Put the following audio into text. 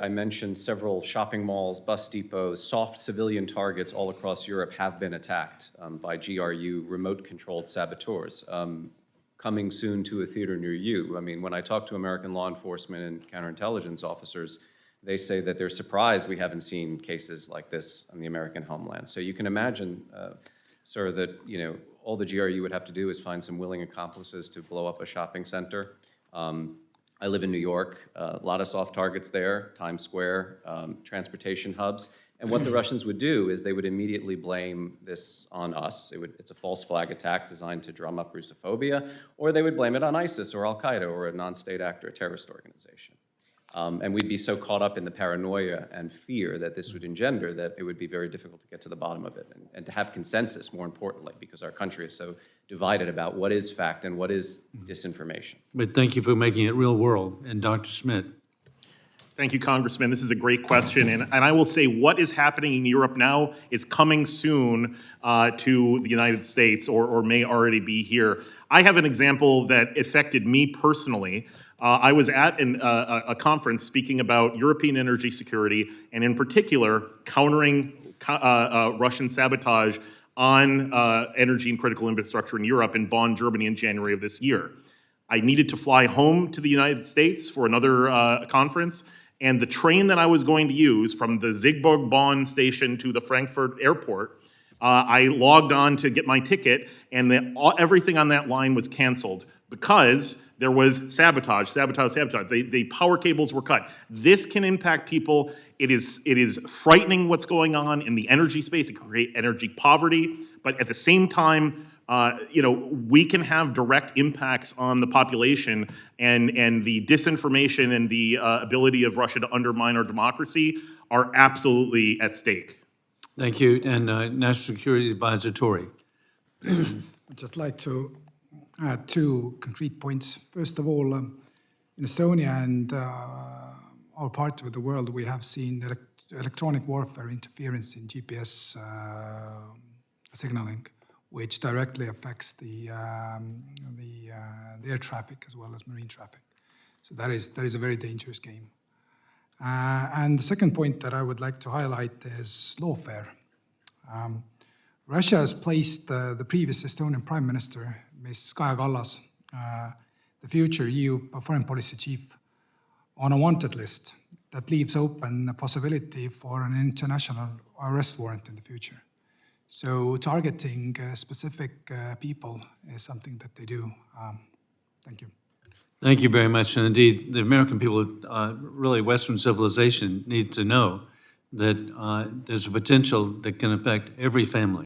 I mentioned several shopping malls, bus depots, soft civilian targets all across Europe have been attacked by GRU remote-controlled saboteurs. Coming soon to a theater near you. I mean, when I talk to American law enforcement and counterintelligence officers, they say that they're surprised we haven't seen cases like this on the American homeland. So you can imagine, sir, that all the GRU would have to do is find some willing accomplices to blow up a shopping center. I live in New York, a lot of soft targets there, Times Square, transportation hubs. And what the Russians would do is they would immediately blame this on us. It's a false flag attack designed to drum up Russophobia, or they would blame it on ISIS or Al-Qaeda or a non-state actor, a terrorist organization. And we'd be so caught up in the paranoia and fear that this would engender that it would be very difficult to get to the bottom of it and to have consensus, more importantly, because our country is so divided about what is fact and what is disinformation. But thank you for making it real world. And Dr. Smith. Thank you, Congressman. This is a great question. And I will say what is happening in Europe now is coming soon to the United States or may already be here. I have an example that affected me personally. I was at a conference speaking about European energy security and in particular countering Russian sabotage on energy and critical infrastructure in Europe in Bonn, Germany in January of this year. I needed to fly home to the United States for another conference, and the train that I was going to use from the Siegburg Bonn station to the Frankfurt airport, I logged on to get my ticket, and everything on that line was canceled because there was sabotage. The power cables were cut. This can impact people. It is frightening what's going on in the energy space. It can create energy poverty, but at the same time, we can have direct impacts on the population, and the disinformation and the ability of Russia to undermine our democracy are absolutely at stake. Thank you. And National Security Advisor Tory. I'd just like to add two concrete points. First of all, in Estonia and our part of the world, we have seen electronic warfare interference in GPS signaling, which directly affects the air traffic as well as marine traffic. So that is a very dangerous game. And the second point that I would like to highlight is lawfare. Russia has placed the previous Estonian Prime Minister, Ms. Kaja Kallas, the future EU foreign policy chief, on a wanted list that leaves open a possibility for an international arrest warrant in the future. So targeting specific people is something that they do. Thank you. Thank you very much. And indeed, the American people, really Western civilization, need to know that there's a potential that can affect every family.